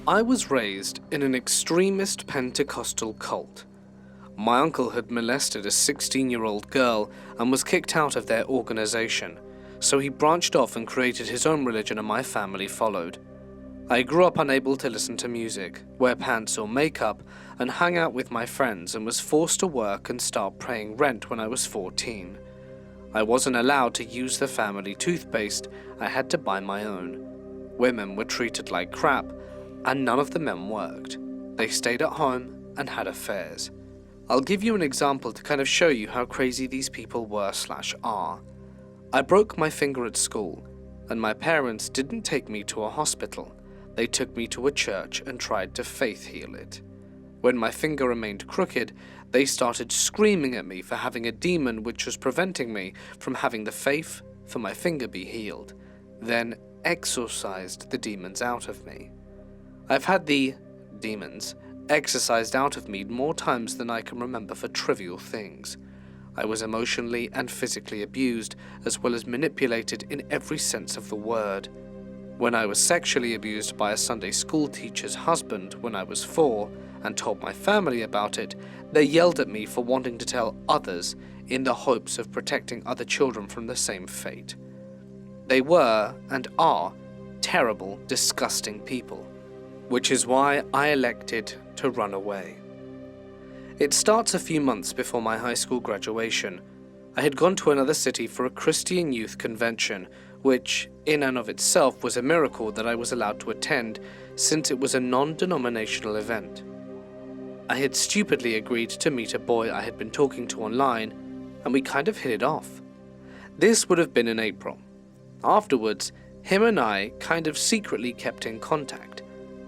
I was raised in an extremist Pentecostal cult. My uncle had molested a 16-year-old girl and was kicked out of their organization, so he branched off and created his own religion and my family followed. I grew up unable to listen to music, wear pants or makeup, and hang out with my friends and was forced to work and start paying rent when I was 14. I wasn't allowed to use the family toothpaste, I had to buy my own. Women were treated like crap, and none of the men worked. They stayed at home and had affairs. I'll give you an example to kind of show you how crazy these people were/are. I broke my finger at school, and my parents didn't take me to a hospital. They took me to a church and tried to faith heal it. When my finger remained crooked, they started screaming at me for having a demon which was preventing me from having the faith for my finger be healed, then exorcised the demons out of me. I've had the demons exorcised out of me more times than I can remember for trivial things. I was emotionally and physically abused, as well as manipulated in every sense of the word. When I was sexually abused by a Sunday school teacher's husband when I was 4 and told my family about it, they yelled at me for wanting to tell others in the hopes of protecting other children from the same fate. They were, and are, terrible, disgusting people, which is why I elected to run away. It starts a few months before my high school graduation. I had gone to another city for a Christian youth convention, which in and of itself was a miracle that I was allowed to attend since it was a non-denominational event. I had stupidly agreed to meet a boy I had been talking to online, and we kind of hit it off. This would have been in April. Afterwards, him and I kind of secretly kept in contact,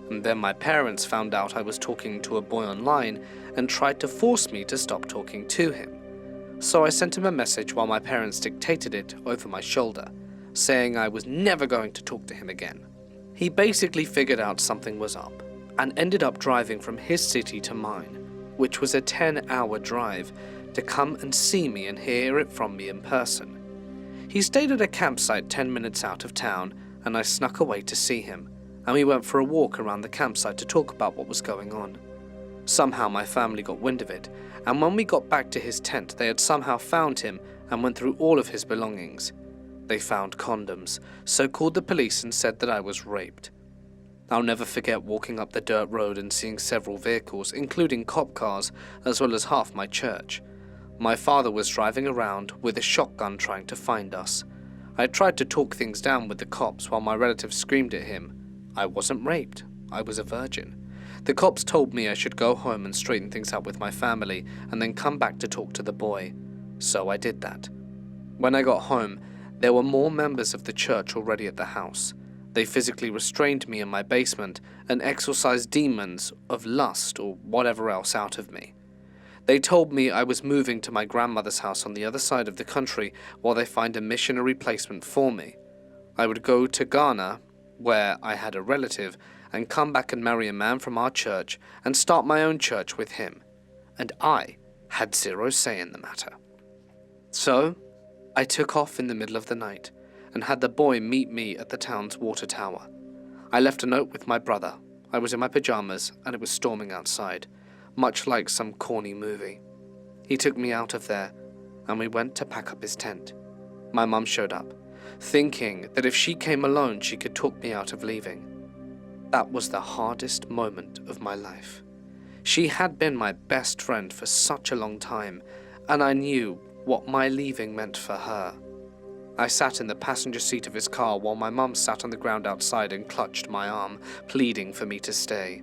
and then my parents found out I was talking to a boy online and tried to force me to stop talking to him. So I sent him a message while my parents dictated it over my shoulder, saying I was never going to talk to him again. He basically figured out something was up, and ended up driving from his city to mine, which was a 10-hour drive, to come and see me and hear it from me in person. He stayed at a campsite 10 minutes out of town, and I snuck away to see him, and we went for a walk around the campsite to talk about what was going on. Somehow my family got wind of it, and when we got back to his tent, they had somehow found him and went through all of his belongings. They found condoms, so called the police and said that I was raped. I'll never forget walking up the dirt road and seeing several vehicles, including cop cars, as well as half my church. My father was driving around with a shotgun trying to find us. I tried to talk things down with the cops while my relatives screamed at him. I wasn't raped. I was a virgin. The cops told me I should go home and straighten things out with my family and then come back to talk to the boy. So I did that. When I got home, there were more members of the church already at the house. They physically restrained me in my basement and exorcised demons of lust or whatever else out of me. They told me I was moving to my grandmother's house on the other side of the country while they find a missionary placement for me. I would go to Genna, where I had a relative, and come back and marry a man from our church and start my own church with him. And I had zero say in the matter. So, I took off in the middle of the night and had the boy meet me at the town's water tower. I left a note with my brother. I was in my pajamas and it was storming outside, much like some corny movie. He took me out of there and we went to pack up his tent. My mum showed up, thinking that if she came alone she could talk me out of leaving. That was the hardest moment of my life. She had been my best friend for such a long time, and I knew what my leaving meant for her. I sat in the passenger seat of his car while my mum sat on the ground outside and clutched my arm, pleading for me to stay.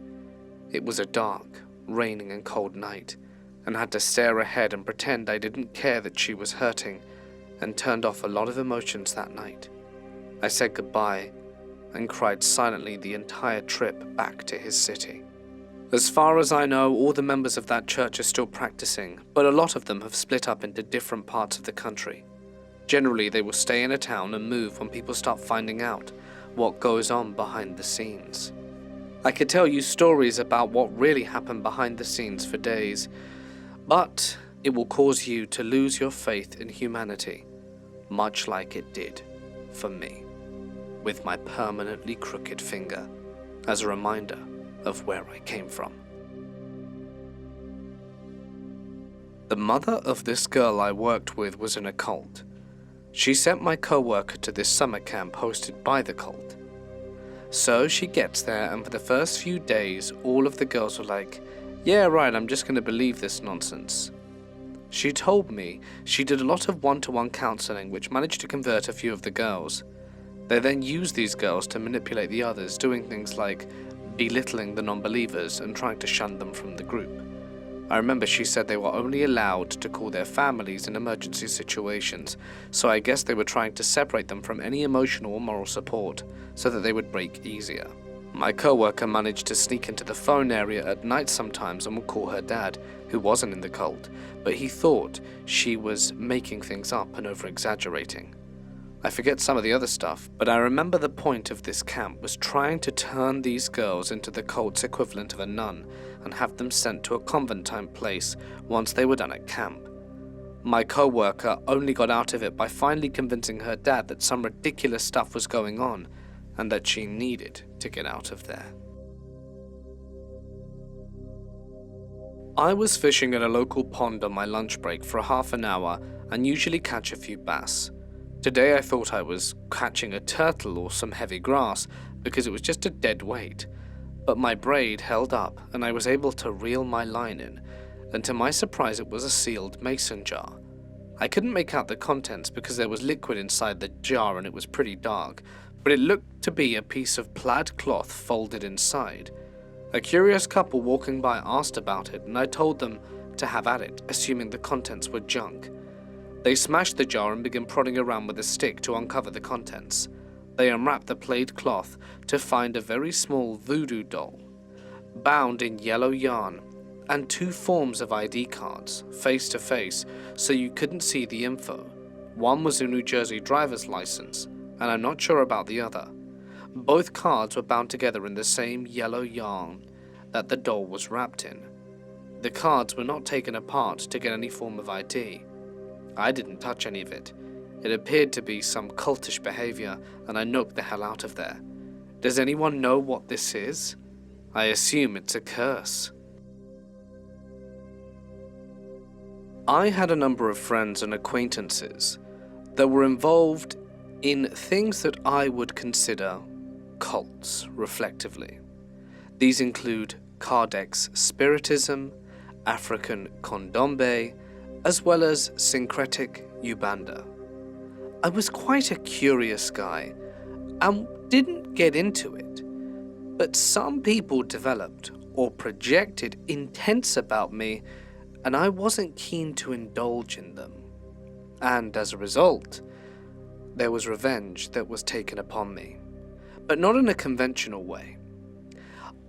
It was a dark, raining and cold night, and I had to stare ahead and pretend I didn't care that she was hurting, and turned off a lot of emotions that night. I said goodbye and cried silently the entire trip back to his city. As far as I know, all the members of that church are still practicing, but a lot of them have split up into different parts of the country. Generally, they will stay in a town and move when people start finding out what goes on behind the scenes. I could tell you stories about what really happened behind the scenes for days, but it will cause you to lose your faith in humanity, much like it did for me, with my permanently crooked finger, as a reminder of where I came from. The mother of this girl I worked with was in a cult. She sent my co-worker to this summer camp hosted by the cult. So she gets there, and for the first few days, all of the girls were like, "Yeah, right, I'm just going to believe this nonsense." She told me she did a lot of one-to-one counseling, which managed to convert a few of the girls. They then used these girls to manipulate the others, doing things like belittling the non-believers and trying to shun them from the group. I remember she said they were only allowed to call their families in emergency situations, so I guess they were trying to separate them from any emotional or moral support so that they would break easier. My co-worker managed to sneak into the phone area at night sometimes and would call her dad, who wasn't in the cult, but he thought she was making things up and over-exaggerating. I forget some of the other stuff, but I remember the point of this camp was trying to turn these girls into the cult's equivalent of a nun and have them sent to a convent-type place once they were done at camp. My co-worker only got out of it by finally convincing her dad that some ridiculous stuff was going on and that she needed to get out of there. I was fishing at a local pond on my lunch break for half an hour and usually catch a few bass. Today I thought I was catching a turtle or some heavy grass because it was just a dead weight, but my braid held up and I was able to reel my line in, and to my surprise it was a sealed mason jar. I couldn't make out the contents because there was liquid inside the jar and it was pretty dark, but it looked to be a piece of plaid cloth folded inside. A curious couple walking by asked about it and I told them to have at it, assuming the contents were junk. They smashed the jar and began prodding around with a stick to uncover the contents. They unwrapped the plaid cloth to find a very small voodoo doll, bound in yellow yarn, and 2 forms of ID cards, face to face, so you couldn't see the info. One was a New Jersey driver's license, and I'm not sure about the other. Both cards were bound together in the same yellow yarn that the doll was wrapped in. The cards were not taken apart to get any form of ID. I didn't touch any of it. It appeared to be some cultish behavior, and I knocked the hell out of there. Does anyone know what this is? I assume it's a curse. I had a number of friends and acquaintances that were involved in things that I would consider cults, reflectively. These include Kardec's Spiritism, African Condombe, as well as syncretic Ubanda. I was quite a curious guy and didn't get into it, but some people developed or projected intents about me and I wasn't keen to indulge in them. And as a result, there was revenge that was taken upon me, but not in a conventional way.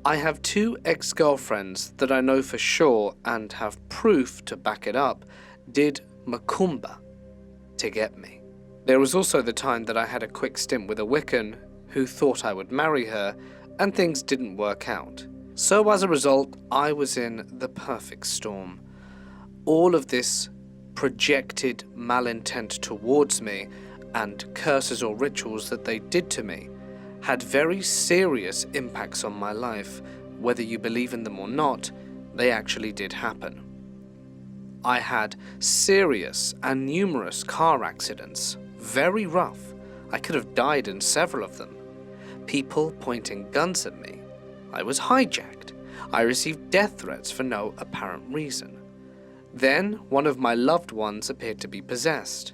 I have 2 ex-girlfriends that I know for sure and have proof to back it up did Macumba to get me. There was also the time that I had a quick stint with a Wiccan who thought I would marry her and things didn't work out. So as a result, I was in the perfect storm. All of this projected malintent towards me and curses or rituals that they did to me had very serious impacts on my life. Whether you believe in them or not, they actually did happen. I had serious and numerous car accidents, very rough. I could have died in several of them. People pointing guns at me. I was hijacked. I received death threats for no apparent reason. Then, one of my loved ones appeared to be possessed.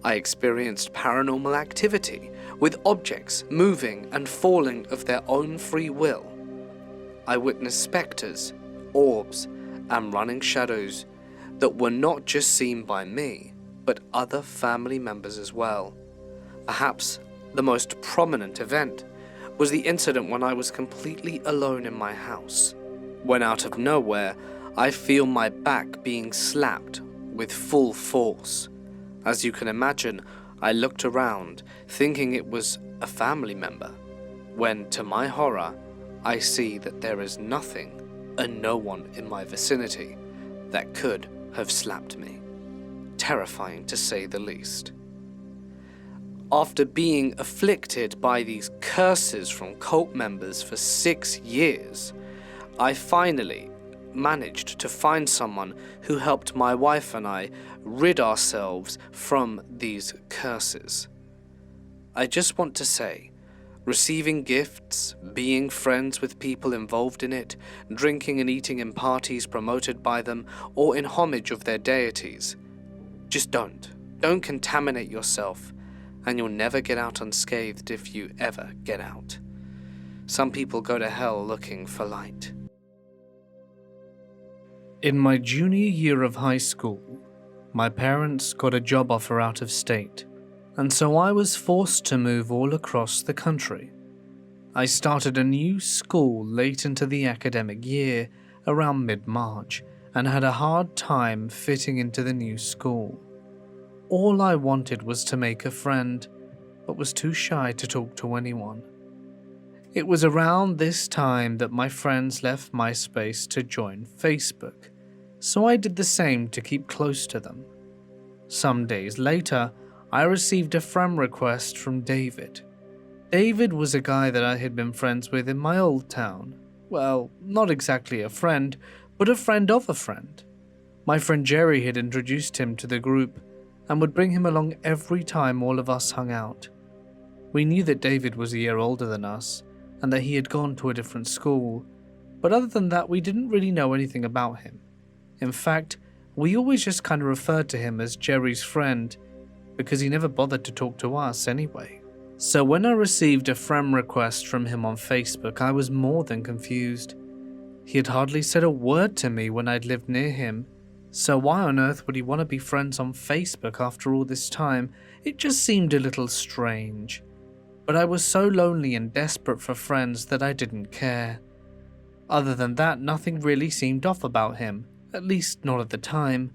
I experienced paranormal activity, with objects moving and falling of their own free will. I witnessed specters, orbs, and running shadows that were not just seen by me, but other family members as well. Perhaps the most prominent event was the incident when I was completely alone in my house, when out of nowhere I feel my back being slapped with full force. As you can imagine, I looked around, thinking it was a family member, when, to my horror, I see that there is nothing and no one in my vicinity that could have slapped me. Terrifying, to say the least. After being afflicted by these curses from cult members for 6 years, I finally managed to find someone who helped my wife and I rid ourselves from these curses. I just want to say, receiving gifts, being friends with people involved in it, drinking and eating in parties promoted by them or in homage of their deities, just don't. Don't contaminate yourself, and you'll never get out unscathed if you ever get out. Some people go to hell looking for light. In my junior year of high school, my parents got a job offer out of state, and so I was forced to move all across the country. I started a new school late into the academic year, around mid-March, and had a hard time fitting into the new school. All I wanted was to make a friend, but was too shy to talk to anyone. It was around this time that my friends left MySpace to join Facebook, so I did the same to keep close to them. Some days later, I received a friend request from David. David was a guy that I had been friends with in my old town. Well, not exactly a friend, but a friend of a friend. My friend Jerry had introduced him to the group and would bring him along every time all of us hung out. We knew that David was a year older than us and that he had gone to a different school, but other than that we didn't really know anything about him. In fact, we always just kind of referred to him as Jerry's friend because he never bothered to talk to us anyway. So when I received a friend request from him on Facebook, I was more than confused. He had hardly said a word to me when I'd lived near him, so why on earth would he want to be friends on Facebook after all this time? It just seemed a little strange. But I was so lonely and desperate for friends that I didn't care. Other than that, nothing really seemed off about him, at least not at the time.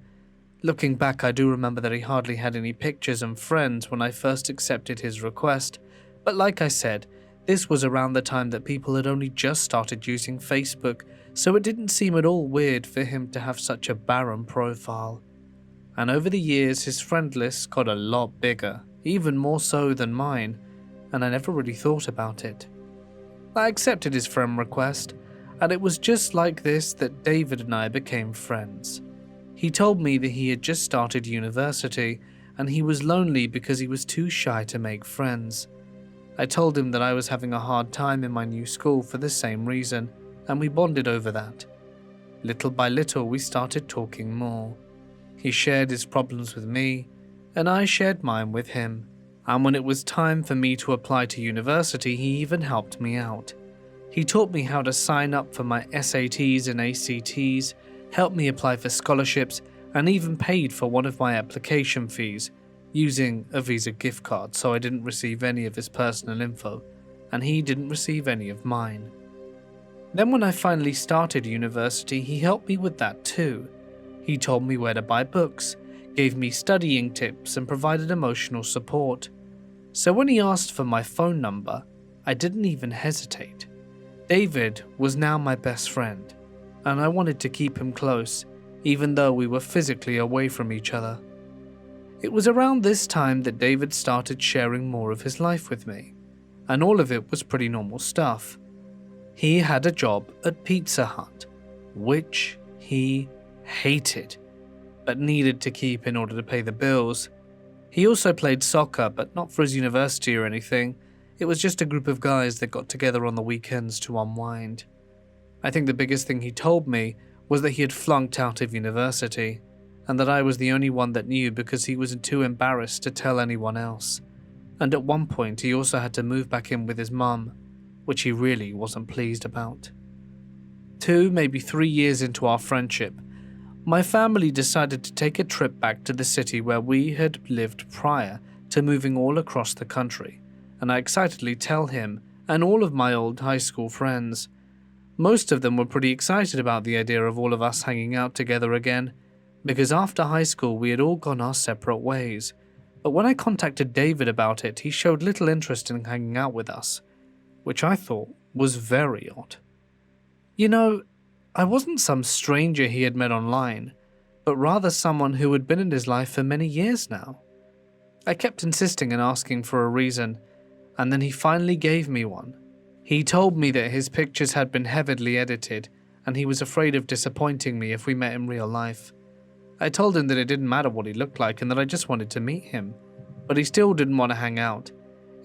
Looking back, I do remember that he hardly had any pictures and friends when I first accepted his request, but like I said, this was around the time that people had only just started using Facebook, so it didn't seem at all weird for him to have such a barren profile. And over the years, his friend list got a lot bigger, even more so than mine, and I never really thought about it. I accepted his friend request, and it was just like this that David and I became friends. He told me that he had just started university, and he was lonely because he was too shy to make friends. I told him that I was having a hard time in my new school for the same reason, and we bonded over that. Little by little, we started talking more. He shared his problems with me, and I shared mine with him. And when it was time for me to apply to university, he even helped me out. He taught me how to sign up for my SATs and ACTs, helped me apply for scholarships, and even paid for one of my application fees, using a Visa gift card so I didn't receive any of his personal info, and he didn't receive any of mine. Then when I finally started university, he helped me with that too. He told me where to buy books, gave me studying tips, and provided emotional support. So when he asked for my phone number, I didn't even hesitate. David was now my best friend, and I wanted to keep him close, even though we were physically away from each other. It was around this time that David started sharing more of his life with me, and all of it was pretty normal stuff. He had a job at Pizza Hut, which he hated, but needed to keep in order to pay the bills. He also played soccer, but not for his university or anything. It was just a group of guys that got together on the weekends to unwind. I think the biggest thing he told me was that he had flunked out of university, and that I was the only one that knew because he was too embarrassed to tell anyone else. And at one point he also had to move back in with his mum, which he really wasn't pleased about. 2, maybe 3 years into our friendship, my family decided to take a trip back to the city where we had lived prior to moving all across the country, and I excitedly tell him and all of my old high school friends. Most of them were pretty excited about the idea of all of us hanging out together again, because after high school we had all gone our separate ways. But when I contacted David about it, he showed little interest in hanging out with us, which I thought was very odd. You know, I wasn't some stranger he had met online, but rather someone who had been in his life for many years now. I kept insisting and asking for a reason, and then he finally gave me one. He told me that his pictures had been heavily edited, and he was afraid of disappointing me if we met in real life. I told him that it didn't matter what he looked like and that I just wanted to meet him, but he still didn't want to hang out.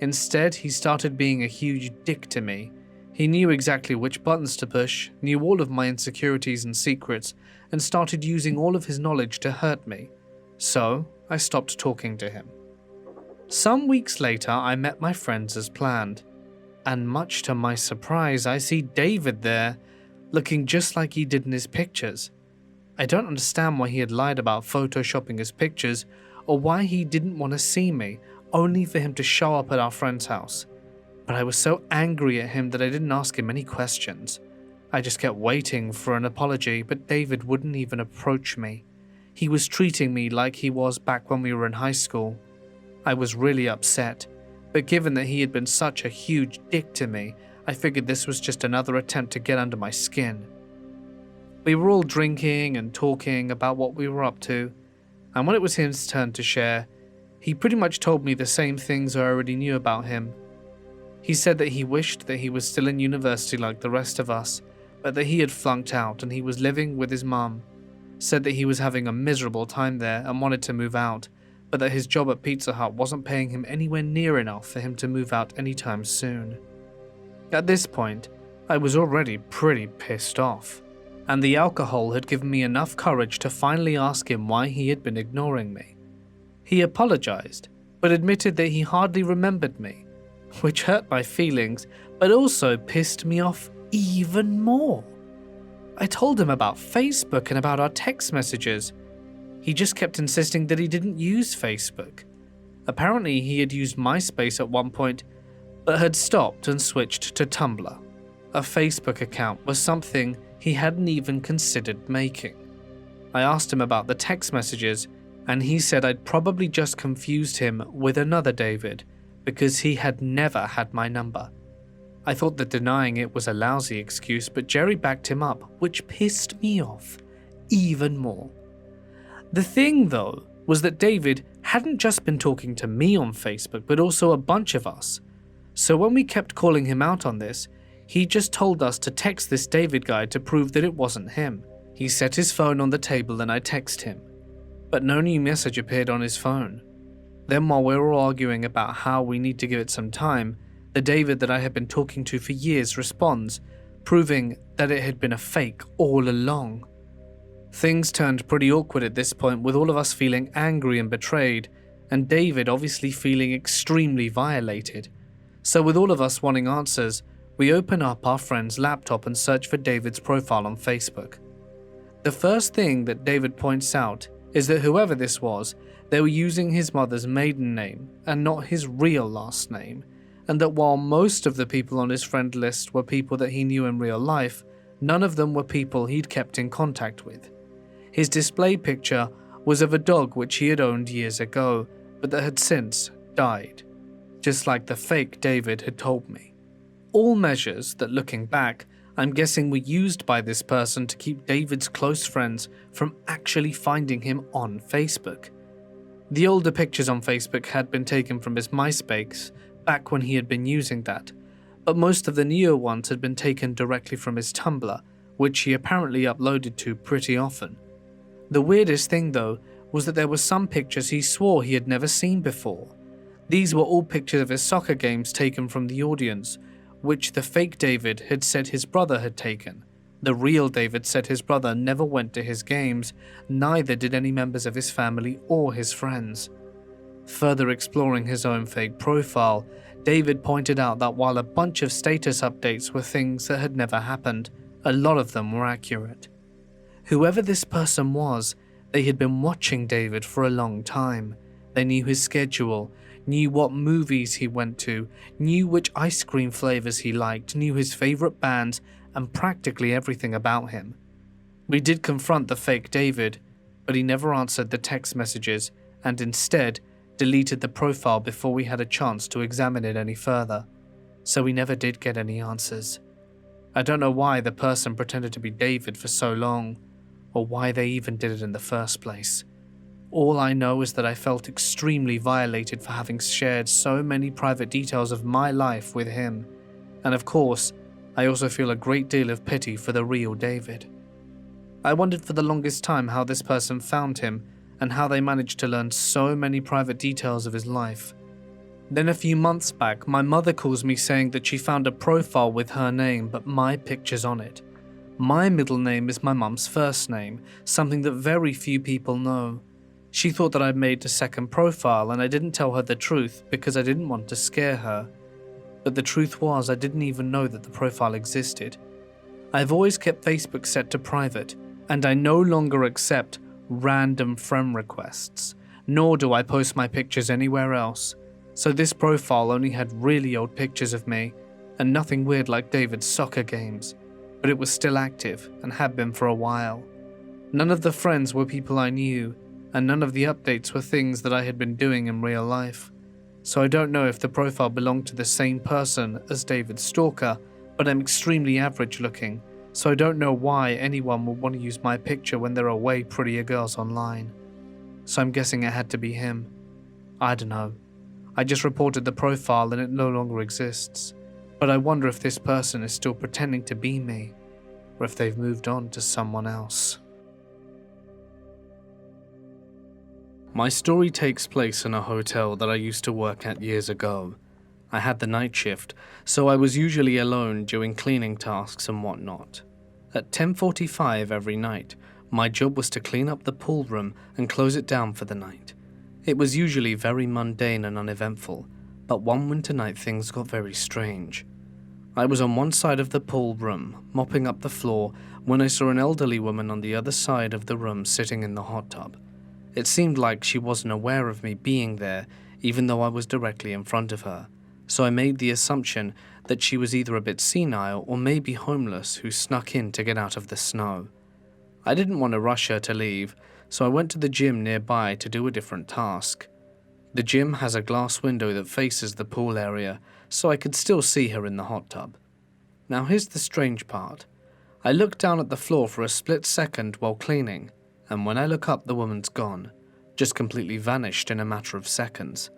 Instead, he started being a huge dick to me. He knew exactly which buttons to push, knew all of my insecurities and secrets, and started using all of his knowledge to hurt me. So, I stopped talking to him. Some weeks later, I met my friends as planned, and much to my surprise, I see David there, looking just like he did in his pictures. I don't understand why he had lied about photoshopping his pictures, or why he didn't want to see me, only for him to show up at our friend's house. But I was so angry at him that I didn't ask him any questions. I just kept waiting for an apology, but David wouldn't even approach me. He was treating me like he was back when we were in high school. I was really upset, but given that he had been such a huge dick to me, I figured this was just another attempt to get under my skin. We were all drinking and talking about what we were up to, and when it was his turn to share, he pretty much told me the same things I already knew about him. He said that he wished that he was still in university like the rest of us, but that he had flunked out and he was living with his mum. Said that he was having a miserable time there and wanted to move out, but that his job at Pizza Hut wasn't paying him anywhere near enough for him to move out anytime soon. At this point, I was already pretty pissed off, and the alcohol had given me enough courage to finally ask him why he had been ignoring me. He apologized, but admitted that he hardly remembered me, which hurt my feelings, but also pissed me off even more. I told him about Facebook and about our text messages. He just kept insisting that he didn't use Facebook. Apparently he had used MySpace at one point, but had stopped and switched to Tumblr. A Facebook account was something he hadn't even considered making. I asked him about the text messages, and he said I'd probably just confused him with another David, because he had never had my number. I thought that denying it was a lousy excuse, but Jerry backed him up, which pissed me off even more. The thing, though, was that David hadn't just been talking to me on Facebook, but also a bunch of us. So when we kept calling him out on this, he just told us to text this David guy to prove that it wasn't him. He set his phone on the table and I texted him, but no new message appeared on his phone. Then while we were all arguing about how we need to give it some time, the David that I had been talking to for years responds, proving that it had been a fake all along. Things turned pretty awkward at this point, with all of us feeling angry and betrayed, and David obviously feeling extremely violated. So with all of us wanting answers, we open up our friend's laptop and search for David's profile on Facebook. The first thing that David points out is that whoever this was, they were using his mother's maiden name and not his real last name, and that while most of the people on his friend list were people that he knew in real life, none of them were people he'd kept in contact with. His display picture was of a dog which he had owned years ago, but that had since died, just like the fake David had told me. All measures that, looking back, I'm guessing were used by this person to keep David's close friends from actually finding him on Facebook. The older pictures on Facebook had been taken from his MySpace, back when he had been using that, but most of the newer ones had been taken directly from his Tumblr, which he apparently uploaded to pretty often. The weirdest thing, though, was that there were some pictures he swore he had never seen before. These were all pictures of his soccer games taken from the audience, which the fake David had said his brother had taken. The real David said his brother never went to his games, neither did any members of his family or his friends. Further exploring his own fake profile, David pointed out that while a bunch of status updates were things that had never happened, a lot of them were accurate. Whoever this person was, they had been watching David for a long time. They knew his schedule, knew what movies he went to, knew which ice cream flavors he liked, knew his favorite bands, and practically everything about him. We did confront the fake David, but he never answered the text messages and instead deleted the profile before we had a chance to examine it any further, so we never did get any answers. I don't know why the person pretended to be David for so long, or why they even did it in the first place. All I know is that I felt extremely violated for having shared so many private details of my life with him, and of course, I also feel a great deal of pity for the real David. I wondered for the longest time how this person found him and how they managed to learn so many private details of his life. Then a few months back, my mother calls me saying that she found a profile with her name but my picture's on it. My middle name is my mum's first name, something that very few people know. She thought that I'd made a second profile and I didn't tell her the truth because I didn't want to scare her. But the truth was I didn't even know that the profile existed. I've always kept Facebook set to private, and I no longer accept random friend requests, nor do I post my pictures anywhere else. So this profile only had really old pictures of me, and nothing weird like David's soccer games, but it was still active and had been for a while. None of the friends were people I knew, and none of the updates were things that I had been doing in real life. So I don't know if the profile belonged to the same person as David's stalker, but I'm extremely average looking, so I don't know why anyone would want to use my picture when there are way prettier girls online. So I'm guessing it had to be him. I don't know. I just reported the profile and it no longer exists, but I wonder if this person is still pretending to be me, or if they've moved on to someone else. My story takes place in a hotel that I used to work at years ago. I had the night shift, so I was usually alone doing cleaning tasks and whatnot. At 10:45 every night, my job was to clean up the pool room and close it down for the night. It was usually very mundane and uneventful, but one winter night things got very strange. I was on one side of the pool room, mopping up the floor, when I saw an elderly woman on the other side of the room sitting in the hot tub. It seemed like she wasn't aware of me being there, even though I was directly in front of her, so I made the assumption that she was either a bit senile or maybe homeless who snuck in to get out of the snow. I didn't want to rush her to leave, so I went to the gym nearby to do a different task. The gym has a glass window that faces the pool area, so I could still see her in the hot tub. Now here's the strange part. I looked down at the floor for a split second while cleaning, and when I look up, the woman's gone, just completely vanished in a matter of seconds.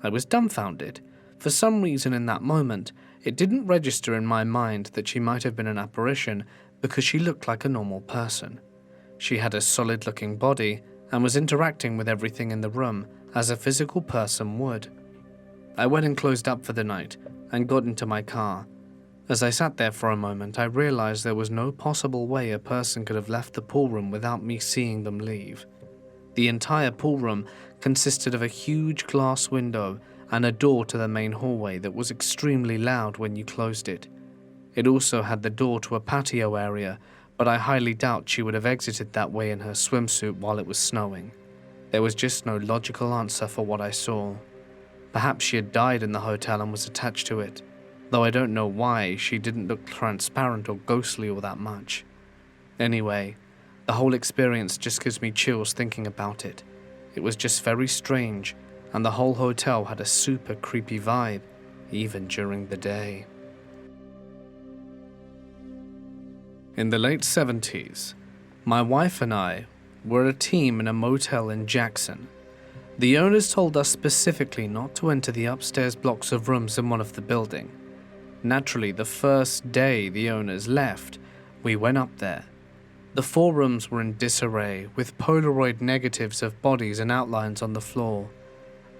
I was dumbfounded. For some reason in that moment, it didn't register in my mind that she might have been an apparition because she looked like a normal person. She had a solid-looking body and was interacting with everything in the room as a physical person would. I went and closed up for the night and got into my car. As I sat there for a moment, I realized there was no possible way a person could have left the pool room without me seeing them leave. The entire pool room consisted of a huge glass window and a door to the main hallway that was extremely loud when you closed it. It also had the door to a patio area, but I highly doubt she would have exited that way in her swimsuit while it was snowing. There was just no logical answer for what I saw. Perhaps she had died in the hotel and was attached to it, though I don't know why she didn't look transparent or ghostly all that much. Anyway, the whole experience just gives me chills thinking about it. It was just very strange, and the whole hotel had a super creepy vibe, even during the day. In the late 70s, my wife and I were a team in a motel in Jackson. The owners told us specifically not to enter the upstairs blocks of rooms in one of the building. Naturally, the first day the owners left, we went up there. The 4 rooms were in disarray, with Polaroid negatives of bodies and outlines on the floor.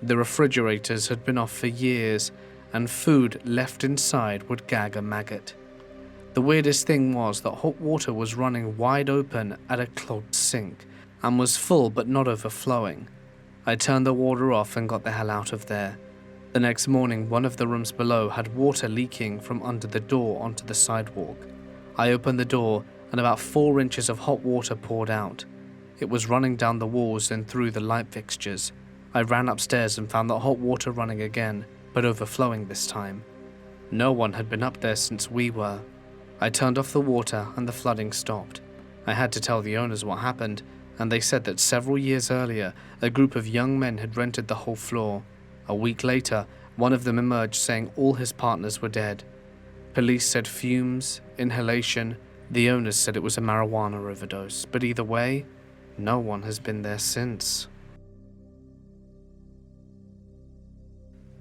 The refrigerators had been off for years, and food left inside would gag a maggot. The weirdest thing was that hot water was running wide open at a clogged sink, and was full but not overflowing. I turned the water off and got the hell out of there. The next morning, one of the rooms below had water leaking from under the door onto the sidewalk. I opened the door, and about 4 inches of hot water poured out. It was running down the walls and through the light fixtures. I ran upstairs and found the hot water running again, but overflowing this time. No one had been up there since we were. I turned off the water and the flooding stopped. I had to tell the owners what happened, and they said that several years earlier, a group of young men had rented the whole floor. A week later, one of them emerged saying all his partners were dead. Police said fumes, inhalation. The owners said it was a marijuana overdose, but either way, no one has been there since.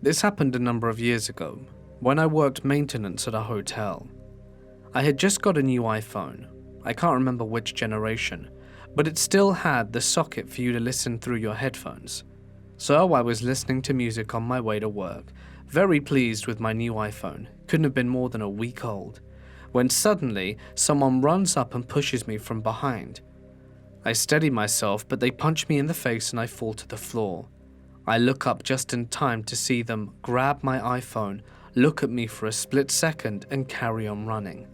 This happened a number of years ago, when I worked maintenance at a hotel. I had just got a new iPhone. I can't remember which generation, but it still had the socket for you to listen through your headphones. So I was listening to music on my way to work, very pleased with my new iPhone. Couldn't have been more than a week old, when suddenly someone runs up and pushes me from behind. I steady myself, but they punch me in the face and I fall to the floor. I look up just in time to see them grab my iPhone, look at me for a split second and carry on running.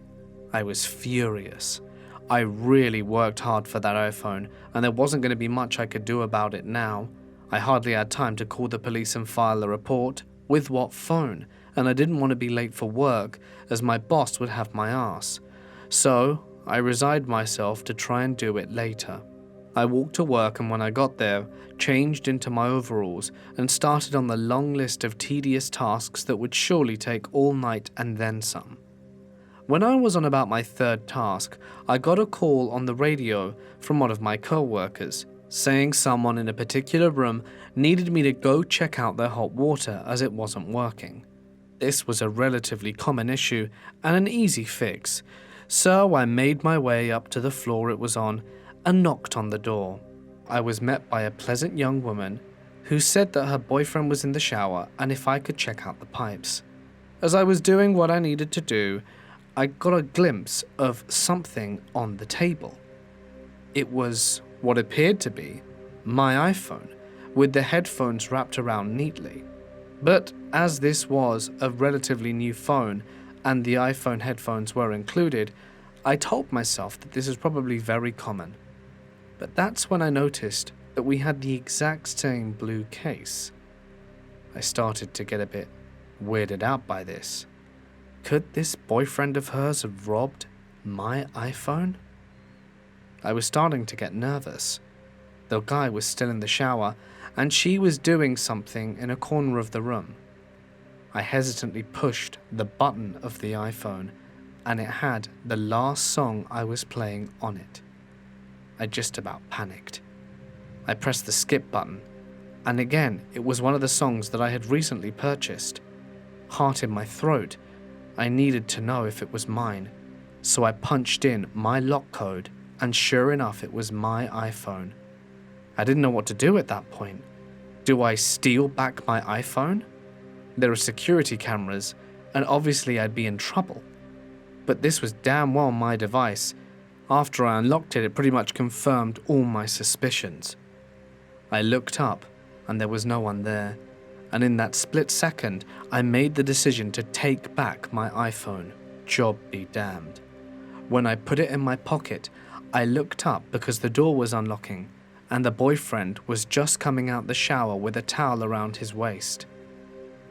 I was furious. I really worked hard for that iPhone, and there wasn't going to be much I could do about it now. I hardly had time to call the police and file a report. With what phone? And I didn't want to be late for work, as my boss would have my ass. So I resigned myself to try and do it later. I walked to work, and when I got there, changed into my overalls and started on the long list of tedious tasks that would surely take all night and then some. When I was on about my third task, I got a call on the radio from one of my co-workers, saying someone in a particular room needed me to go check out their hot water as it wasn't working. This was a relatively common issue and an easy fix, so I made my way up to the floor it was on and knocked on the door. I was met by a pleasant young woman who said that her boyfriend was in the shower and if I could check out the pipes. As I was doing what I needed to do, I got a glimpse of something on the table. It was what appeared to be my iPhone, with the headphones wrapped around neatly. But as this was a relatively new phone and the iPhone headphones were included, I told myself that this is probably very common. But that's when I noticed that we had the exact same blue case. I started to get a bit weirded out by this. Could this boyfriend of hers have robbed my iPhone? I was starting to get nervous. The guy was still in the shower, and she was doing something in a corner of the room. I hesitantly pushed the button of the iPhone, and it had the last song I was playing on it. I just about panicked. I pressed the skip button, and again it was one of the songs that I had recently purchased. Heart in my throat, I needed to know if it was mine, so I punched in my lock code, and sure enough it was my iPhone. I didn't know what to do at that point. Do I steal back my iPhone? There are security cameras, and obviously I'd be in trouble. But this was damn well my device. After I unlocked it, it pretty much confirmed all my suspicions. I looked up, and there was no one there. And in that split second, I made the decision to take back my iPhone. Job be damned. When I put it in my pocket, I looked up because the door was unlocking, and the boyfriend was just coming out the shower with a towel around his waist.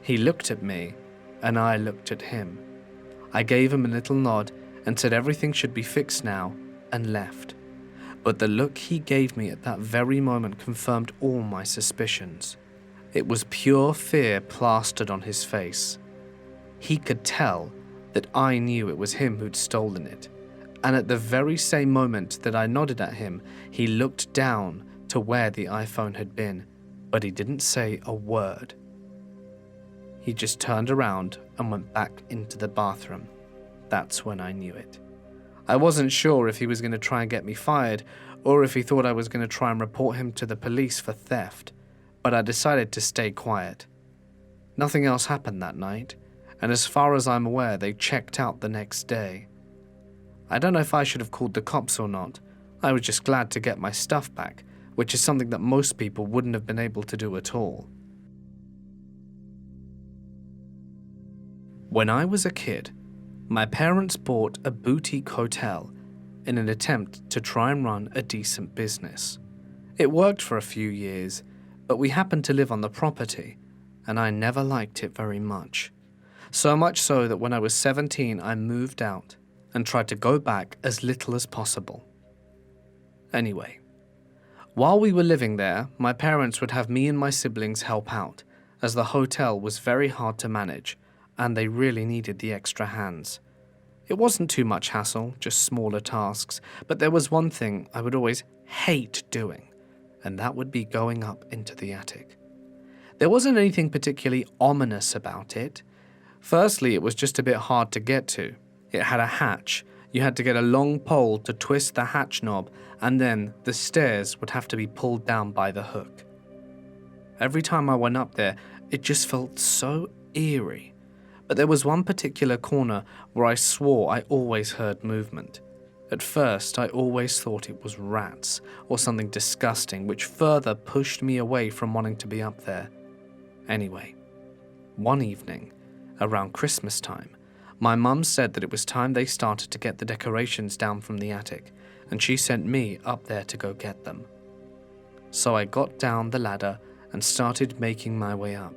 He looked at me, and I looked at him. I gave him a little nod and said everything should be fixed now, and left. But the look he gave me at that very moment confirmed all my suspicions. It was pure fear plastered on his face. He could tell that I knew it was him who'd stolen it, and at the very same moment that I nodded at him, he looked down to where the iPhone had been, but he didn't say a word. He just turned around and went back into the bathroom. That's when I knew it. I wasn't sure if he was going to try and get me fired, or if he thought I was going to try and report him to the police for theft, but I decided to stay quiet. Nothing else happened that night, and as far as I'm aware, they checked out the next day. I don't know if I should have called the cops or not. I was just glad to get my stuff back, which is something that most people wouldn't have been able to do at all. When I was a kid, my parents bought a boutique hotel in an attempt to try and run a decent business. It worked for a few years, but we happened to live on the property, and I never liked it very much. So much so that when I was 17, I moved out and tried to go back as little as possible. Anyway, while we were living there, my parents would have me and my siblings help out, as the hotel was very hard to manage, and they really needed the extra hands. It wasn't too much hassle, just smaller tasks, but there was one thing I would always hate doing, and that would be going up into the attic. There wasn't anything particularly ominous about it. Firstly, it was just a bit hard to get to. It had a hatch. You had to get a long pole to twist the hatch knob, and then the stairs would have to be pulled down by the hook. Every time I went up there, it just felt so eerie. But there was one particular corner where I swore I always heard movement. At first, I always thought it was rats or something disgusting, which further pushed me away from wanting to be up there. Anyway, one evening, around Christmas time, my mum said that it was time they started to get the decorations down from the attic, and she sent me up there to go get them. So I got down the ladder and started making my way up.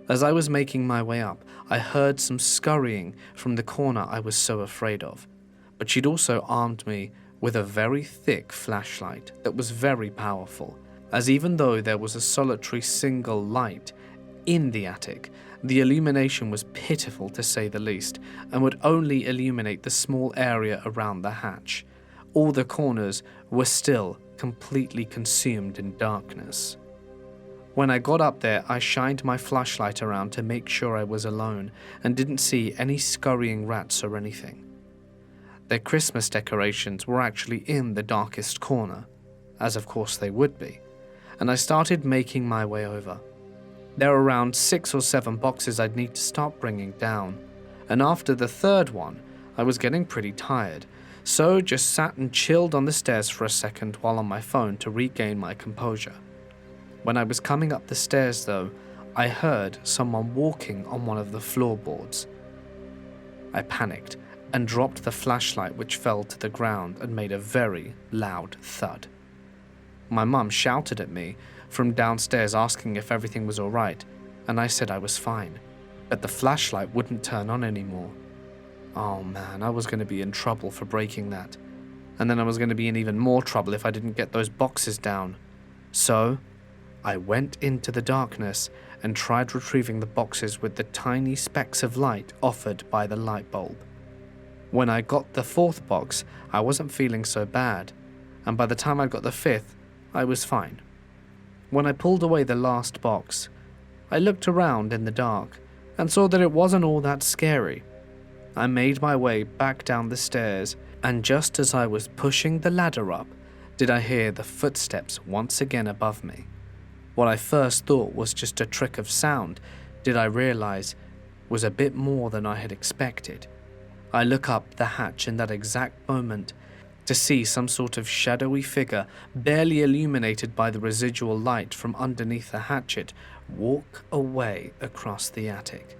As I was making my way up, I heard some scurrying from the corner I was so afraid of, but she'd also armed me with a very thick flashlight that was very powerful, as even though there was a solitary single light in the attic, the illumination was pitiful to say the least, and would only illuminate the small area around the hatch. All the corners were still completely consumed in darkness. When I got up there, I shined my flashlight around to make sure I was alone and didn't see any scurrying rats or anything. Their Christmas decorations were actually in the darkest corner, as of course they would be, and I started making my way over. There were around 6 or 7 boxes I'd need to start bringing down, and after the third one, I was getting pretty tired, so just sat and chilled on the stairs for a second while on my phone to regain my composure. When I was coming up the stairs though, I heard someone walking on one of the floorboards. I panicked and dropped the flashlight, which fell to the ground and made a very loud thud. My mum shouted at me from downstairs asking if everything was alright, and I said I was fine, but the flashlight wouldn't turn on anymore. Oh man, I was going to be in trouble for breaking that, and then I was going to be in even more trouble if I didn't get those boxes down. So I went into the darkness and tried retrieving the boxes with the tiny specks of light offered by the light bulb. When I got the 4th box, I wasn't feeling so bad, and by the time I got the 5th, I was fine. When I pulled away the last box, I looked around in the dark and saw that it wasn't all that scary. I made my way back down the stairs, and just as I was pushing the ladder up, did I hear the footsteps once again above me. What I first thought was just a trick of sound, did I realize was a bit more than I had expected. I look up the hatch in that exact moment to see some sort of shadowy figure, barely illuminated by the residual light from underneath the hatchet, walk away across the attic.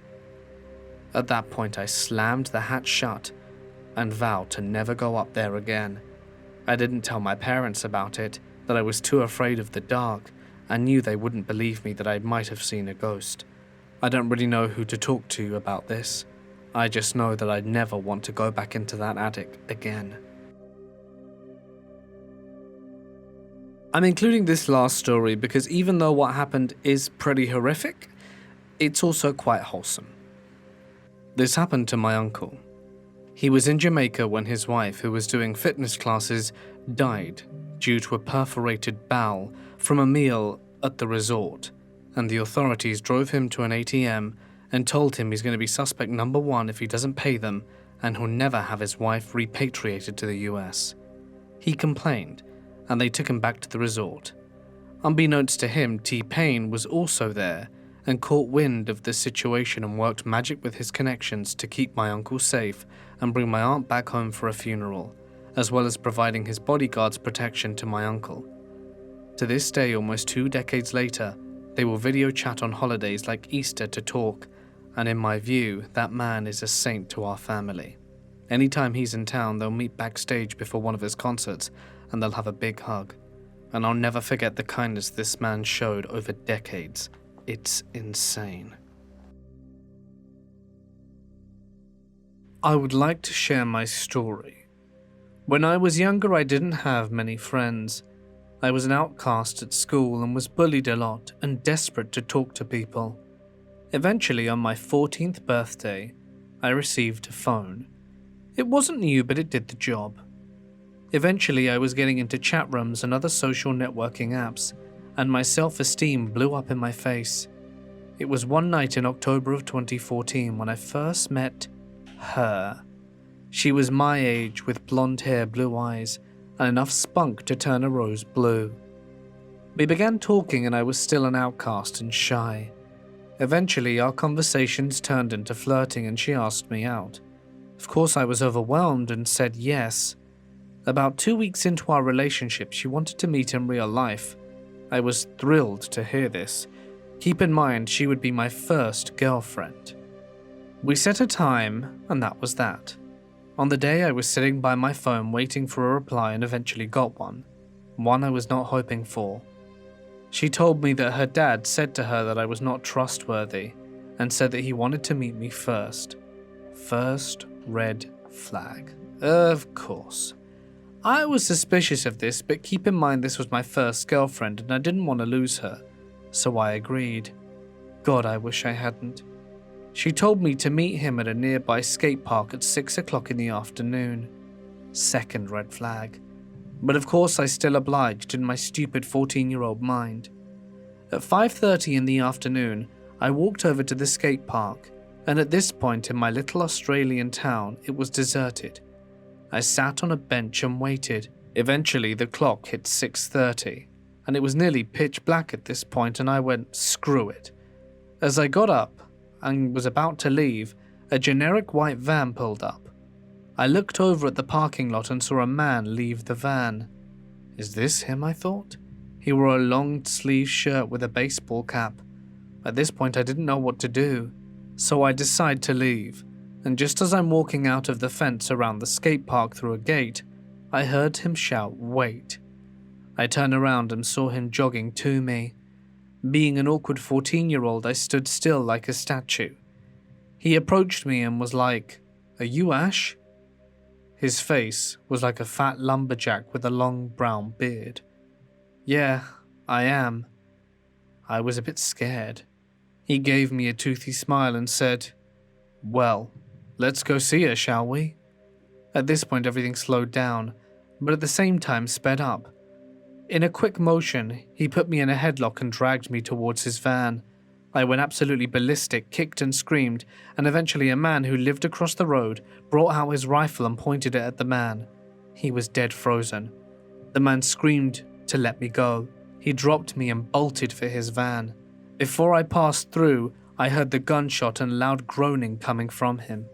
At that point I slammed the hatch shut and vowed to never go up there again. I didn't tell my parents about it, that I was too afraid of the dark, and knew they wouldn't believe me that I might have seen a ghost. I don't really know who to talk to about this. I just know that I'd never want to go back into that attic again. I'm including this last story because even though what happened is pretty horrific, it's also quite wholesome. This happened to my uncle. He was in Jamaica when his wife, who was doing fitness classes, died due to a perforated bowel from a meal at the resort, and the authorities drove him to an ATM and told him he's going to be suspect number 1 if he doesn't pay them, and he'll never have his wife repatriated to the US. He complained, and they took him back to the resort. Unbeknownst to him, T-Pain was also there and caught wind of the situation and worked magic with his connections to keep my uncle safe and bring my aunt back home for a funeral, as well as providing his bodyguards protection to my uncle. To this day, almost 2 decades later, they will video chat on holidays like Easter to talk, and in my view, that man is a saint to our family. Anytime he's in town, they'll meet backstage before one of his concerts, and they'll have a big hug. And I'll never forget the kindness this man showed over decades. It's insane. I would like to share my story. When I was younger, I didn't have many friends. I was an outcast at school and was bullied a lot and desperate to talk to people. Eventually, on my 14th birthday, I received a phone. It wasn't new, but it did the job. Eventually, I was getting into chat rooms and other social networking apps, and my self-esteem blew up in my face. It was one night in October of 2014 when I first met her. She was my age with blonde hair, blue eyes, and enough spunk to turn a rose blue. We began talking and I was still an outcast and shy. Eventually, our conversations turned into flirting and she asked me out. Of course, I was overwhelmed and said yes. About 2 weeks into our relationship, she wanted to meet in real life. I was thrilled to hear this. Keep in mind, she would be my first girlfriend. We set a time, and that was that. On the day, I was sitting by my phone waiting for a reply and eventually got one. One I was not hoping for. She told me that her dad said to her that I was not trustworthy and said that he wanted to meet me first. First red flag. Of course. I was suspicious of this, but keep in mind this was my first girlfriend and I didn't want to lose her, so I agreed. God, I wish I hadn't. She told me to meet him at a nearby skate park at 6 o'clock in the afternoon. Second red flag. But of course I still obliged in my stupid 14-year-old mind. At 5:30 in the afternoon, I walked over to the skate park, and at this point in my little Australian town, it was deserted. I sat on a bench and waited. Eventually the clock hit 6:30, and it was nearly pitch black at this point, and I went, screw it. As I got up and was about to leave, a generic white van pulled up. I looked over at the parking lot and saw a man leave the van. Is this him, I thought? He wore a long-sleeved shirt with a baseball cap. At this point I didn't know what to do, so I decided to leave, and just as I'm walking out of the fence around the skate park through a gate, I heard him shout, "Wait." I turned around and saw him jogging to me. Being an awkward 14-year-old, I stood still like a statue. He approached me and was like, "Are you Ash?" His face was like a fat lumberjack with a long brown beard. "Yeah, I am." I was a bit scared. He gave me a toothy smile and said, "Well, let's go see her, shall we?" At this point everything slowed down, but at the same time sped up. In a quick motion, he put me in a headlock and dragged me towards his van. I went absolutely ballistic, kicked and screamed, and eventually a man who lived across the road brought out his rifle and pointed it at the man. He was dead frozen. The man screamed to let me go. He dropped me and bolted for his van. Before I passed through, I heard the gunshot and loud groaning coming from him.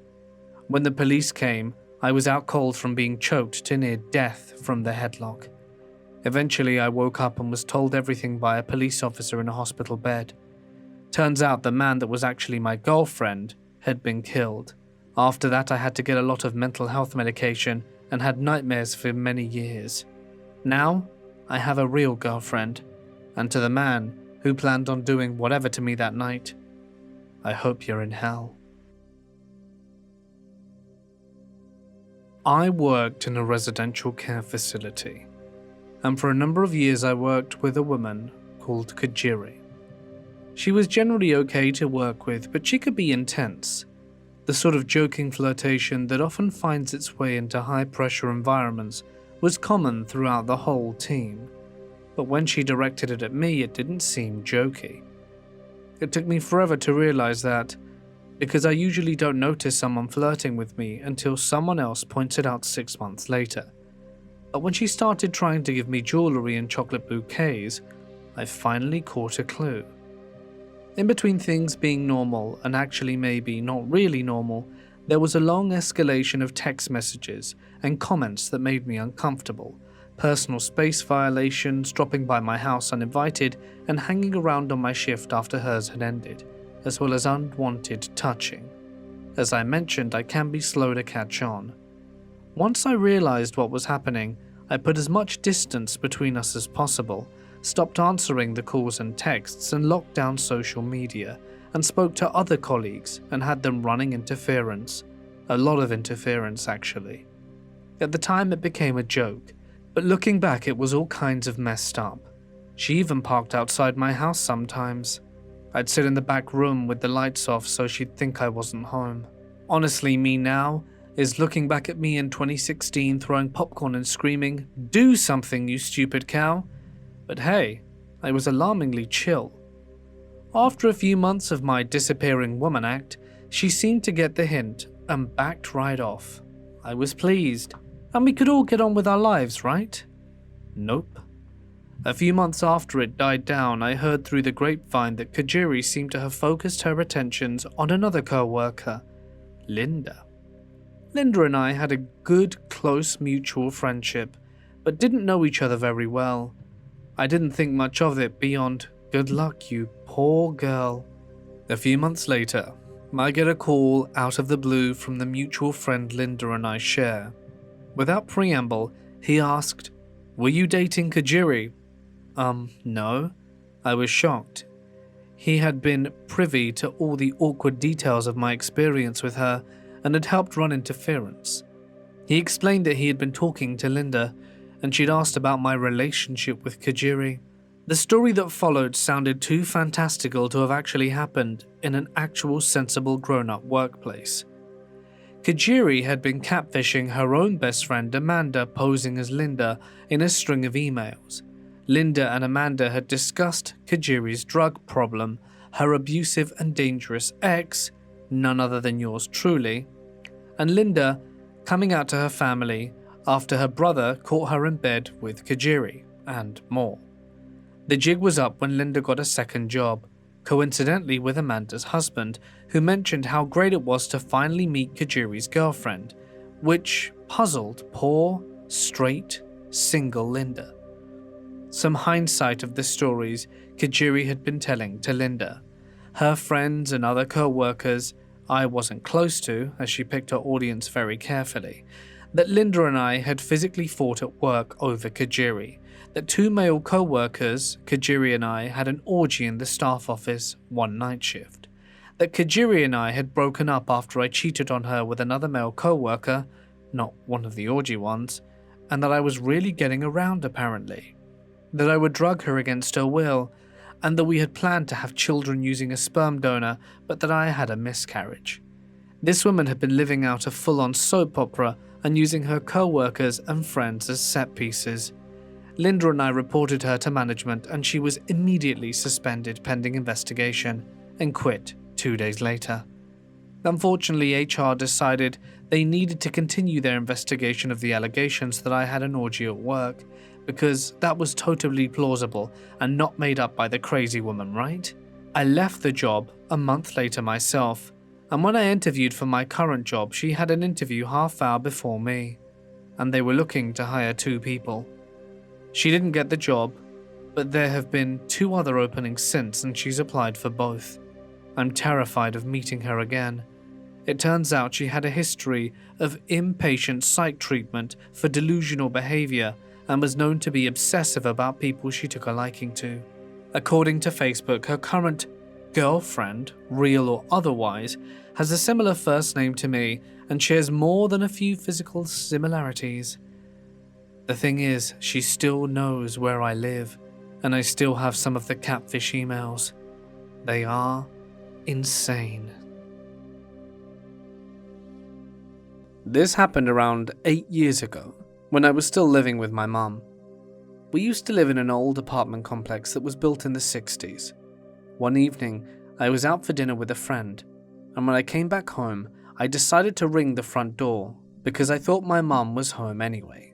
When the police came, I was out cold from being choked to near death from the headlock. Eventually, I woke up and was told everything by a police officer in a hospital bed. Turns out the man that was actually my girlfriend had been killed. After that, I had to get a lot of mental health medication and had nightmares for many years. Now, I have a real girlfriend, and to the man who planned on doing whatever to me that night, I hope you're in hell. I worked in a residential care facility, and for a number of years I worked with a woman called Kajiri. She was generally okay to work with, but she could be intense. The sort of joking flirtation that often finds its way into high-pressure environments was common throughout the whole team, but when she directed it at me, it didn't seem jokey. It took me forever to realize that, because I usually don't notice someone flirting with me until someone else points it out 6 months later. But when she started trying to give me jewelry and chocolate bouquets, I finally caught a clue. In between things being normal and actually maybe not really normal, there was a long escalation of text messages and comments that made me uncomfortable, personal space violations, dropping by my house uninvited, and hanging around on my shift after hers had ended, as well as unwanted touching. As I mentioned, I can be slow to catch on. Once I realized what was happening, I put as much distance between us as possible, stopped answering the calls and texts, and locked down social media, and spoke to other colleagues and had them running interference. A lot of interference, actually. At the time it became a joke, but looking back it was all kinds of messed up. She even parked outside my house sometimes. I'd sit in the back room with the lights off so she'd think I wasn't home. Honestly, me now is looking back at me in 2016 throwing popcorn and screaming, "Do something, you stupid cow!" But hey, I was alarmingly chill. After a few months of my disappearing woman act, she seemed to get the hint and backed right off. I was pleased, and we could all get on with our lives, right? Nope. A few months after it died down, I heard through the grapevine that Kajiri seemed to have focused her attentions on another co-worker, Linda. Linda and I had a good, close mutual friendship, but didn't know each other very well. I didn't think much of it beyond, good luck, you poor girl. A few months later, I get a call out of the blue from the mutual friend Linda and I share. Without preamble, he asked, "Were you dating Kajiri?" No. I was shocked. He had been privy to all the awkward details of my experience with her and had helped run interference. He explained that he had been talking to Linda, and she'd asked about my relationship with Kajiri. The story that followed sounded too fantastical to have actually happened in an actual sensible grown-up workplace. Kajiri had been catfishing her own best friend Amanda posing as Linda in a string of emails. Linda and Amanda had discussed Kajiri's drug problem, her abusive and dangerous ex, none other than yours truly, and Linda coming out to her family after her brother caught her in bed with Kajiri, and more. The jig was up when Linda got a second job, coincidentally with Amanda's husband, who mentioned how great it was to finally meet Kajiri's girlfriend, which puzzled poor, straight, single Linda. Some hindsight of the stories Kajiri had been telling to Linda. Her friends and other co-workers I wasn't close to, as she picked her audience very carefully, that Linda and I had physically fought at work over Kajiri, that two male co-workers, Kajiri and I, had an orgy in the staff office one night shift, that Kajiri and I had broken up after I cheated on her with another male co-worker, not one of the orgy ones, and that I was really getting around apparently, that I would drug her against her will, and that we had planned to have children using a sperm donor, but that I had a miscarriage. This woman had been living out a full-on soap opera and using her co-workers and friends as set pieces. Linda and I reported her to management, and she was immediately suspended pending investigation and quit 2 days later. Unfortunately, HR decided they needed to continue their investigation of the allegations that I had an orgy at work, because that was totally plausible and not made up by the crazy woman, right? I left the job a month later myself, and when I interviewed for my current job, she had an interview half-hour before me, and they were looking to hire 2 people. She didn't get the job, but there have been 2 other openings since, and she's applied for both. I'm terrified of meeting her again. It turns out she had a history of inpatient psych treatment for delusional behavior and was known to be obsessive about people she took a liking to. According to Facebook, her current girlfriend, real or otherwise, has a similar first name to me and shares more than a few physical similarities. The thing is, she still knows where I live, and I still have some of the catfish emails. They are insane. This happened around 8 years ago, when I was still living with my mum. We used to live in an old apartment complex that was built in the 60s. One evening, I was out for dinner with a friend, and when I came back home, I decided to ring the front door because I thought my mum was home anyway.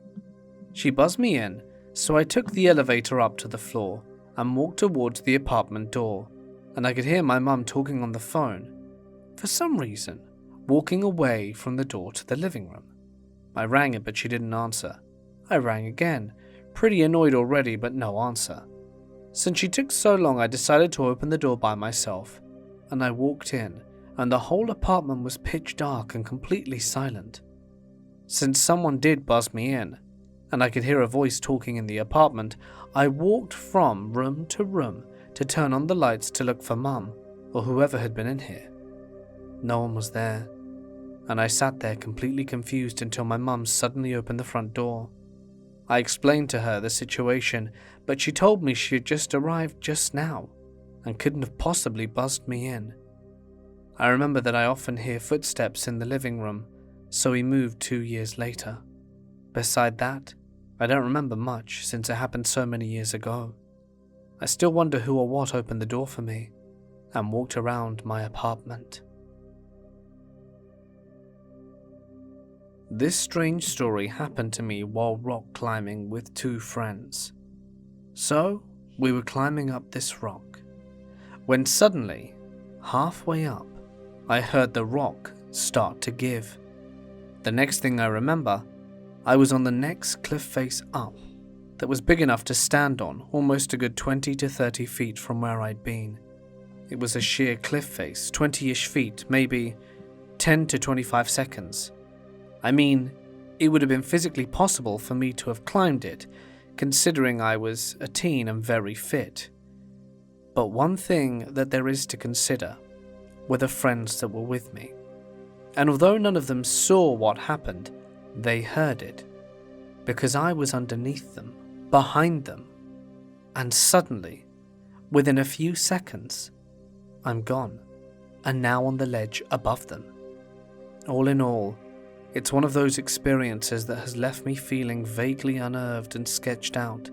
She buzzed me in, so I took the elevator up to the floor and walked towards the apartment door, and I could hear my mum talking on the phone. For some reason, walking away from the door to the living room. I rang it, but she didn't answer. I rang again, pretty annoyed already, but no answer. Since she took so long, I decided to open the door by myself, and I walked in, and the whole apartment was pitch dark and completely silent. Since someone did buzz me in, and I could hear a voice talking in the apartment, I walked from room to room to turn on the lights to look for Mum, or whoever had been in here. No one was there, and I sat there completely confused until my mum suddenly opened the front door. I explained to her the situation, but she told me she had just arrived just now, and couldn't have possibly buzzed me in. I remember that I often hear footsteps in the living room, so we moved 2 years later. Beside that, I don't remember much since it happened so many years ago. I still wonder who or what opened the door for me and walked around my apartment. This strange story happened to me while rock climbing with 2 friends. So, we were climbing up this rock, when suddenly, halfway up, I heard the rock start to give. The next thing I remember, I was on the next cliff face up that was big enough to stand on, almost a good 20 to 30 feet from where I'd been. It was a sheer cliff face, 20-ish feet, maybe 10 to 25 seconds. I mean, it would have been physically possible for me to have climbed it, considering I was a teen and very fit. But one thing that there is to consider were the friends that were with me. And although none of them saw what happened, they heard it, because I was underneath them, behind them, and suddenly, within a few seconds, I'm gone, and now on the ledge above them. All in all, it's one of those experiences that has left me feeling vaguely unnerved and sketched out,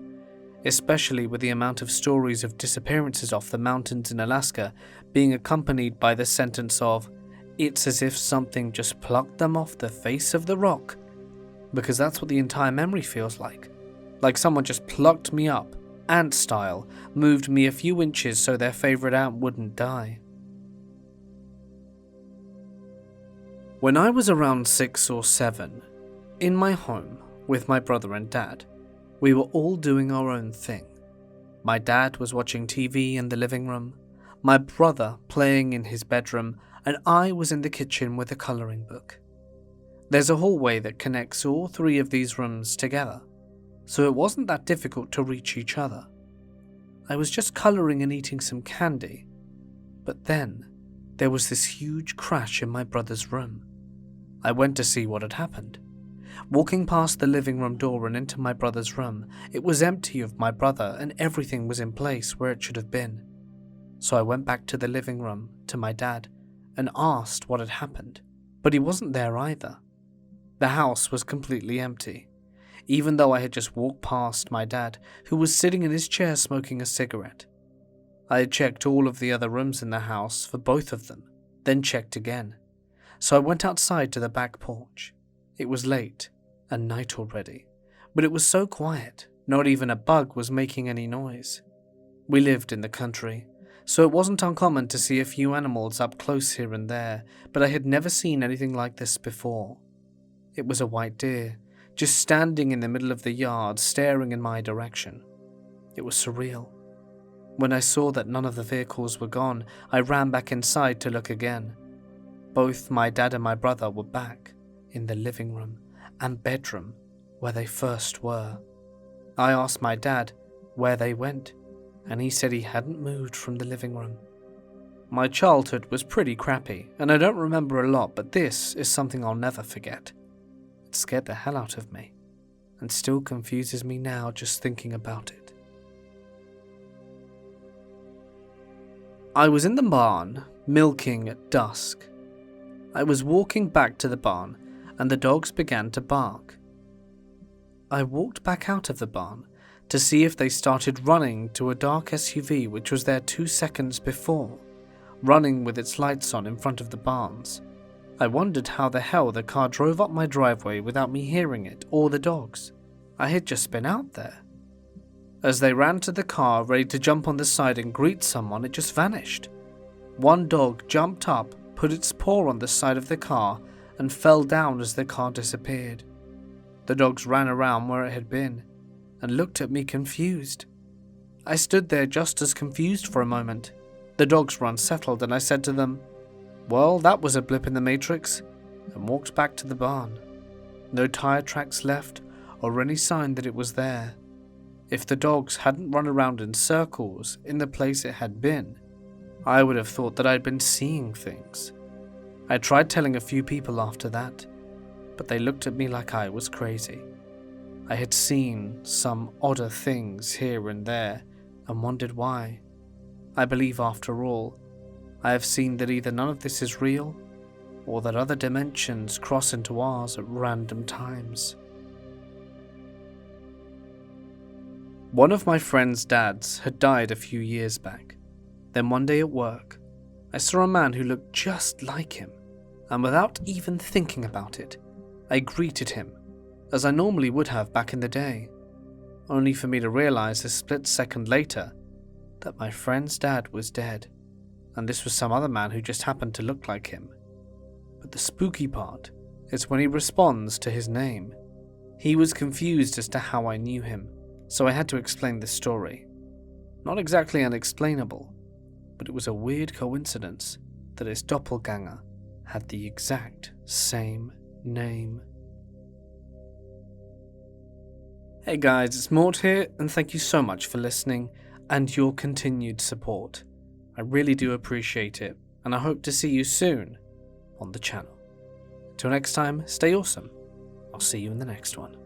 especially with the amount of stories of disappearances off the mountains in Alaska being accompanied by the sentence of, "It's as if something just plucked them off the face of the rock," because that's what the entire memory feels like someone just plucked me up, ant style, moved me a few inches so their favourite ant wouldn't die. When I was around 6 or 7, in my home with my brother and dad, we were all doing our own thing. My dad was watching TV in the living room, my brother playing in his bedroom, and I was in the kitchen with a colouring book. There's a hallway that connects all 3 of these rooms together, so it wasn't that difficult to reach each other. I was just colouring and eating some candy, but then there was this huge crash in my brother's room. I went to see what had happened. Walking past the living room door and into my brother's room, it was empty of my brother and everything was in place where it should have been. So I went back to the living room to my dad and asked what had happened, but he wasn't there either. The house was completely empty, even though I had just walked past my dad, who was sitting in his chair smoking a cigarette. I had checked all of the other rooms in the house for both of them, then checked again. So I went outside to the back porch. It was late and night already, but it was so quiet, not even a bug was making any noise. We lived in the country, so it wasn't uncommon to see a few animals up close here and there, but I had never seen anything like this before. It was a white deer, just standing in the middle of the yard, staring in my direction. It was surreal. When I saw that none of the vehicles were gone, I ran back inside to look again. Both my dad and my brother were back in the living room and bedroom where they first were. I asked my dad where they went, and he said he hadn't moved from the living room. My childhood was pretty crappy, and I don't remember a lot, but this is something I'll never forget. It scared the hell out of me, and still confuses me now just thinking about it. I was in the barn, milking at dusk. I was walking back to the barn, and the dogs began to bark. I walked back out of the barn to see if they started running to a dark SUV which was there 2 seconds before, running with its lights on in front of the barns. I wondered how the hell the car drove up my driveway without me hearing it or the dogs. I had just been out there. As they ran to the car, ready to jump on the side and greet someone, it just vanished. One dog jumped up, put its paw on the side of the car, and fell down as the car disappeared. The dogs ran around where it had been, and looked at me confused. I stood there just as confused for a moment. The dogs were unsettled, and I said to them, "Well, that was a blip in the matrix," and walked back to the barn. No tire tracks left, or any sign that it was there. If the dogs hadn't run around in circles in the place it had been, I would have thought that I'd been seeing things. I tried telling a few people after that, but they looked at me like I was crazy. I had seen some odder things here and there, and wondered why. I believe, after all, I have seen that either none of this is real, or that other dimensions cross into ours at random times. One of my friend's dads had died a few years back. Then one day at work, I saw a man who looked just like him, and without even thinking about it, I greeted him, as I normally would have back in the day, only for me to realize a split second later that my friend's dad was dead, and this was some other man who just happened to look like him. But the spooky part is when he responds to his name. He was confused as to how I knew him, so I had to explain this story. Not exactly unexplainable, but it was a weird coincidence that his doppelganger had the exact same name. Hey guys, it's Mort here, and thank you so much for listening and your continued support. I really do appreciate it, and I hope to see you soon on the channel. Till next time, stay awesome. I'll see you in the next one.